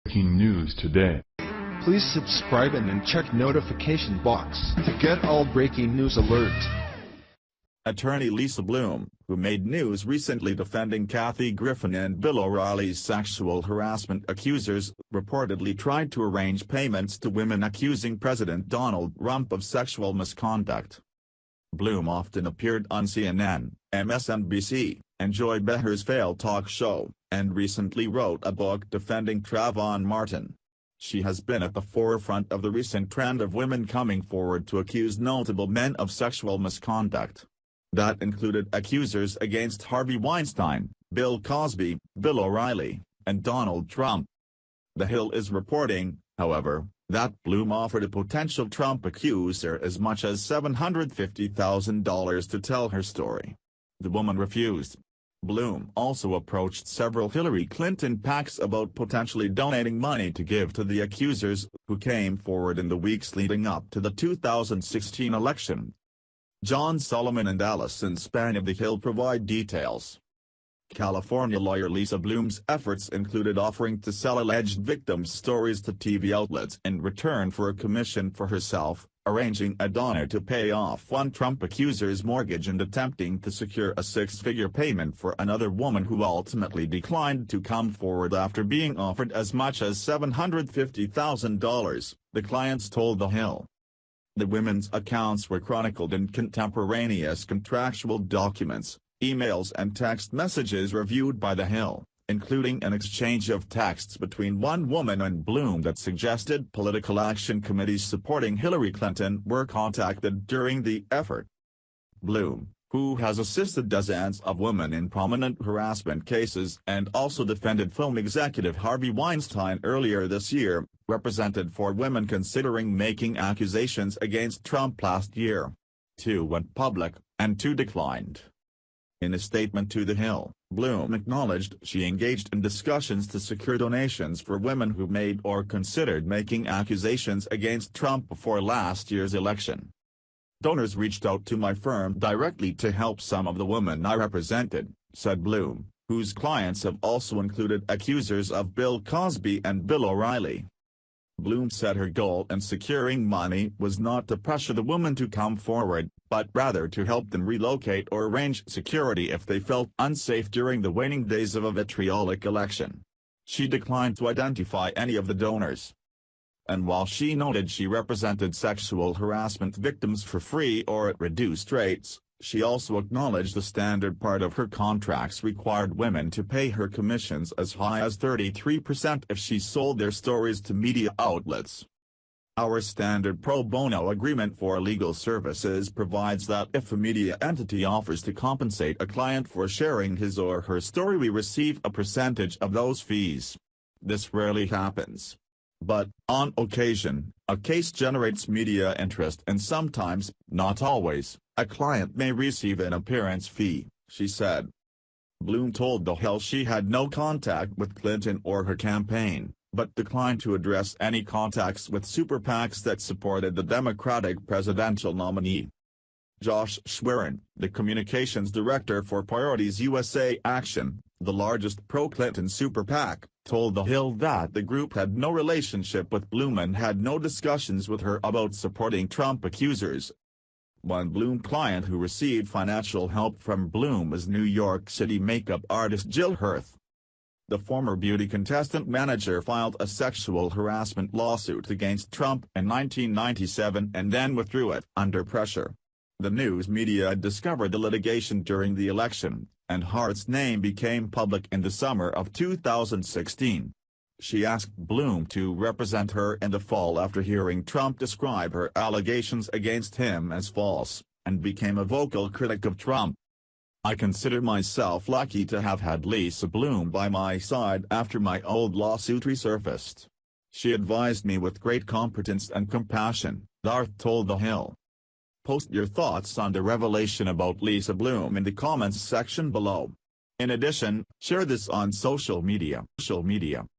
Breaking news today. Please subscribe and then check notification box to get all breaking news alerts. Attorney Lisa Bloom, who made news recently defending Kathy Griffin and Bill O'Reilly's sexual harassment accusers, reportedly tried to arrange payments to women accusing President Donald Trump of sexual misconduct. Bloom often appeared on CNN, MSNBC, and Joy Behar's Fail talk show, and recently wrote a book defending Trayvon Martin. She has been at the forefront of the recent trend of women coming forward to accuse notable men of sexual misconduct. That included accusers against Harvey Weinstein, Bill Cosby, Bill O'Reilly, and Donald Trump. The Hill is reporting, however, that Bloom offered a potential Trump accuser as much as $750,000 to tell her story. The woman refused. Bloom also approached several Hillary Clinton PACs about potentially donating money to give to the accusers, who came forward in the weeks leading up to the 2016 election. John Solomon and Allison Span of The Hill provide details. California lawyer Lisa Bloom's efforts included offering to sell alleged victims' stories to TV outlets in return for a commission for herself, arranging a donor to pay off one Trump accuser's mortgage and attempting to secure a six-figure payment for another woman who ultimately declined to come forward after being offered as much as $750,000, the clients told The Hill. The women's accounts were chronicled in contemporaneous contractual documents, emails and text messages reviewed by The Hill, including an exchange of texts between one woman and Bloom that suggested political action committees supporting Hillary Clinton were contacted during the effort. Bloom, who has assisted dozens of women in prominent harassment cases and also defended film executive Harvey Weinstein earlier this year, represented 4 women considering making accusations against Trump last year. 2 went public, and 2 declined. In a statement to The Hill, Bloom acknowledged she engaged in discussions to secure donations for women who made or considered making accusations against Trump before last year's election. Donors reached out to my firm directly to help some of the women I represented, said Bloom, whose clients have also included accusers of Bill Cosby and Bill O'Reilly. Bloom said her goal in securing money was not to pressure the women to come forward, but rather to help them relocate or arrange security if they felt unsafe during the waning days of a vitriolic election. She declined to identify any of the donors. And while she noted she represented sexual harassment victims for free or at reduced rates, she also acknowledged the standard part of her contracts required women to pay her commissions as high as 33% if she sold their stories to media outlets. Our standard pro bono agreement for legal services provides that if a media entity offers to compensate a client for sharing his or her story, we receive a percentage of those fees. This rarely happens. But, on occasion, a case generates media interest and sometimes, not always, a client may receive an appearance fee, she said. Bloom told The Hill she had no contact with Clinton or her campaign, but declined to address any contacts with super PACs that supported the Democratic presidential nominee. Josh Schwerin, the communications director for Priorities USA Action, the largest pro-Clinton super PAC, told The Hill that the group had no relationship with Bloom and had no discussions with her about supporting Trump accusers. One Bloom client who received financial help from Bloom is New York City makeup artist Jill Hurth. The former beauty contestant manager filed a sexual harassment lawsuit against Trump in 1997 and then withdrew it under pressure. The news media had discovered the litigation during the election, and Hart's name became public in the summer of 2016. She asked Bloom to represent her in the fall after hearing Trump describe her allegations against him as false, and became a vocal critic of Trump. I consider myself lucky to have had Lisa Bloom by my side after my old lawsuit resurfaced. She advised me with great competence and compassion, Hurth told The Hill. Post your thoughts on the revelation about Lisa Bloom in the comments section below. In addition, share this on social media.